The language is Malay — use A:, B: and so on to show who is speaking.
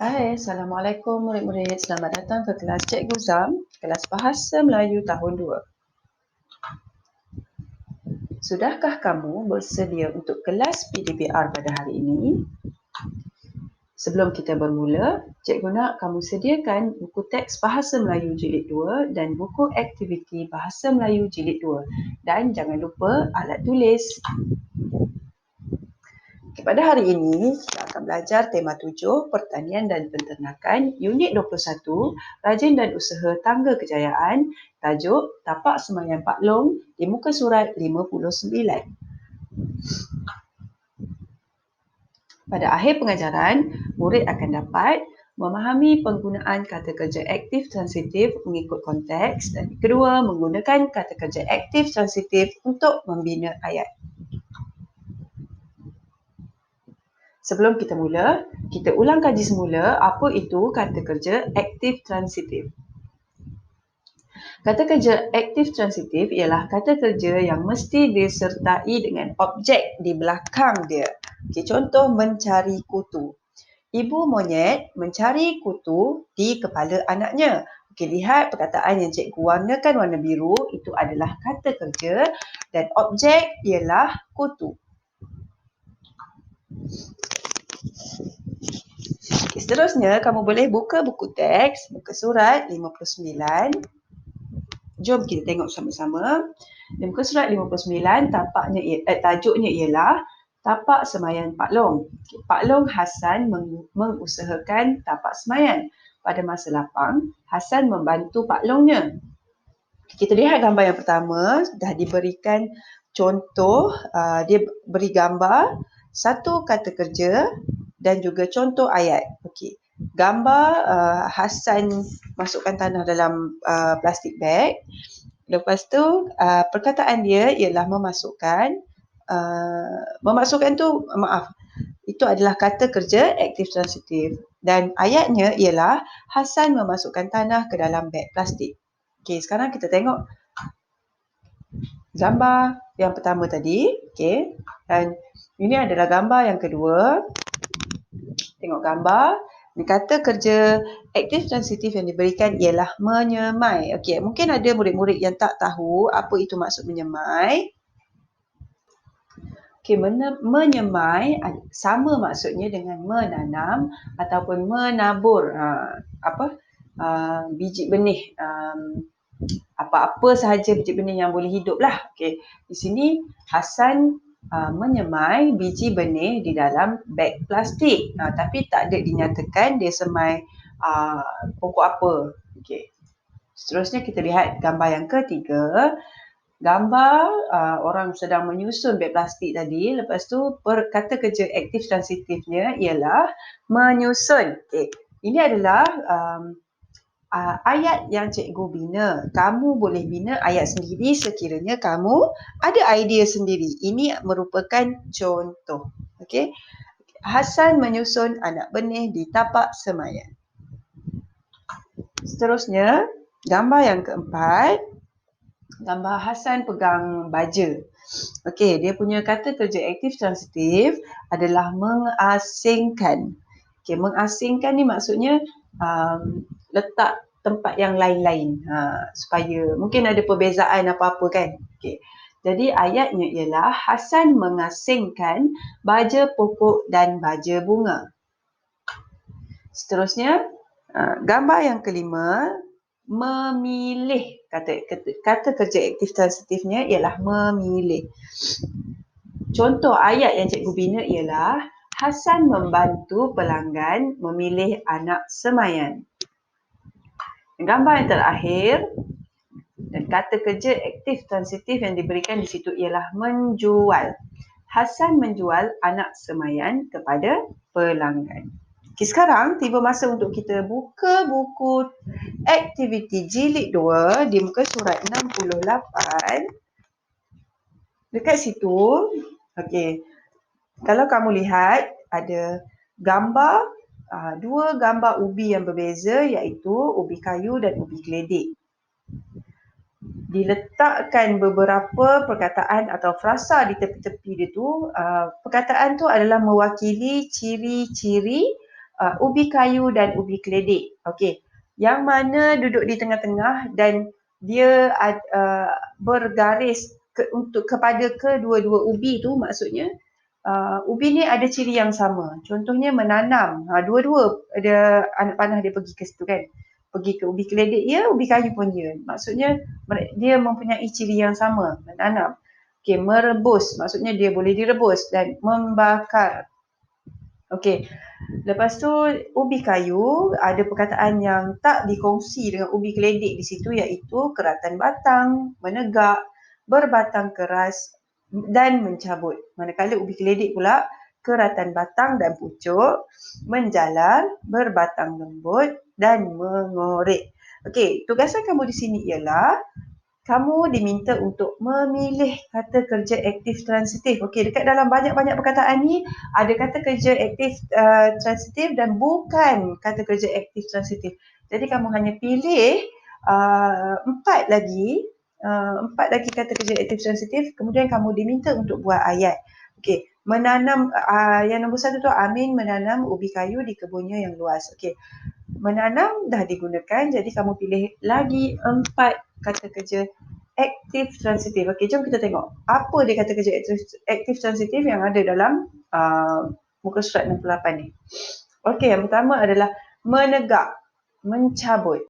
A: Hai, Assalamualaikum murid-murid. Selamat datang ke kelas Cikgu Zam, kelas Bahasa Melayu tahun 2. Sudahkah kamu bersedia untuk kelas PDPR pada hari ini? Sebelum kita bermula, Cikgu nak kamu sediakan buku teks Bahasa Melayu Jilid 2 dan buku aktiviti Bahasa Melayu Jilid 2. Dan jangan lupa alat tulis. Pada hari ini, kita akan belajar tema 7, Pertanian dan Penternakan, Unit 21, Rajin dan Usaha Tangga Kejayaan, tajuk Tapak Semayan Pak Long di muka surat 59. Pada akhir pengajaran, murid akan dapat memahami penggunaan kata kerja aktif transitif mengikut konteks dan kedua, menggunakan kata kerja aktif transitif untuk membina ayat. Sebelum kita mula, kita ulang kaji semula apa itu kata kerja aktif transitif. Kata kerja aktif transitif ialah kata kerja yang mesti disertai dengan objek di belakang dia. Okay, contoh mencari kutu. Ibu monyet mencari kutu di kepala anaknya. Okay, lihat perkataan yang cikgu warnakan warna biru itu adalah kata kerja dan objek ialah kutu. Seterusnya, kamu boleh buka buku teks, muka surat 59. Jom kita tengok sama-sama. Di muka surat 59, tajuknya ialah Tapak Semayan Pak Long. Pak Long Hasan mengusahakan tapak semayan. Pada masa lapang, Hasan membantu Pak Longnya. Kita lihat gambar yang pertama, dah diberikan contoh, dia beri gambar satu kata kerja dan juga contoh ayat. Okey. Gambar Hasan masukkan tanah dalam plastik bag. Lepas tu perkataan dia ialah memasukkan tu itu adalah kata kerja aktif transitif dan ayatnya ialah Hasan memasukkan tanah ke dalam beg plastik. Okey, sekarang kita tengok gambar yang pertama tadi. Okey. Dan ini adalah gambar yang kedua. Tengok gambar. Kata kerja aktif transitif yang diberikan ialah menyemai. Okey, mungkin ada murid-murid yang tak tahu apa itu maksud menyemai. Okey, menyemai sama maksudnya dengan menanam ataupun menabur biji benih, apa-apa sahaja biji benih yang boleh hidup lah. Okey, di sini Hasan menyemai biji benih di dalam beg plastik, tapi tak ada dinyatakan dia semai pokok apa. Okey. Seterusnya kita lihat gambar yang ketiga. Gambar orang sedang menyusun beg plastik tadi. Lepas tu kata kerja aktif transitifnya ialah menyusun. Okay. Ini adalah ayat yang cikgu bina. Kamu boleh bina ayat sendiri sekiranya kamu ada idea sendiri. Ini merupakan contoh. Okay. Hasan menyusun anak benih di tapak semayan. Seterusnya, gambar yang keempat. Gambar Hasan pegang baja. Okey, dia punya kata kerja aktif transitif adalah mengasingkan. Okey, mengasingkan ni maksudnya letak tempat yang lain-lain. Supaya mungkin ada perbezaan apa-apa kan. Okey. Jadi ayatnya ialah Hasan mengasingkan baja pokok dan baja bunga. Seterusnya, gambar yang kelima, memilih. Kata kerja aktif transitifnya ialah memilih. Contoh ayat yang cikgu bina ialah Hasan membantu pelanggan memilih anak semayan. Gambar yang terakhir dan kata kerja aktif transitif yang diberikan di situ ialah menjual. Hasan menjual anak semayan kepada pelanggan. Okay, sekarang tiba masa untuk kita buka buku aktiviti jilid 2 di muka surat 68. Dekat situ, okey. Kalau kamu lihat ada gambar, dua gambar ubi yang berbeza iaitu ubi kayu dan ubi geledik. Diletakkan beberapa perkataan atau frasa di tepi-tepi dia tu. Perkataan tu adalah mewakili ciri-ciri ubi kayu dan ubi keledek. Okey. Yang mana duduk di tengah-tengah dan dia bergaris kepada kedua-dua ubi tu, maksudnya ubi ni ada ciri yang sama. Contohnya menanam. Dua-dua ada anak panah dia pergi ke situ kan. Pergi ke ubi keledek dia, ubi kayu pun dia. Maksudnya dia mempunyai ciri yang sama, menanam. Okey, merebus. Maksudnya dia boleh direbus dan membakar. Okey. Lepas tu ubi kayu ada perkataan yang tak dikongsi dengan ubi keledek di situ, iaitu keratan batang, menegak, berbatang keras dan mencabut. Manakala ubi keledek pula keratan batang dan pucuk, menjalar, berbatang lembut dan mengorek. Okey, tugasan kamu di sini ialah kamu diminta untuk memilih kata kerja aktif transitif. Okey, dekat dalam banyak-banyak perkataan ni ada kata kerja aktif transitif dan bukan kata kerja aktif transitif. Jadi kamu hanya pilih empat lagi kata kerja aktif transitif, kemudian kamu diminta untuk buat ayat. Okey, menanam yang nombor 1 tu, Amin menanam ubi kayu di kebunnya yang luas. Okey. Menanam dah digunakan, jadi kamu pilih lagi 4 kata kerja aktif transitif. Okey, jom kita tengok apa dia kata kerja aktif transitif yang ada dalam muka surat 68 ni. Okey, yang pertama adalah menegak, mencabut.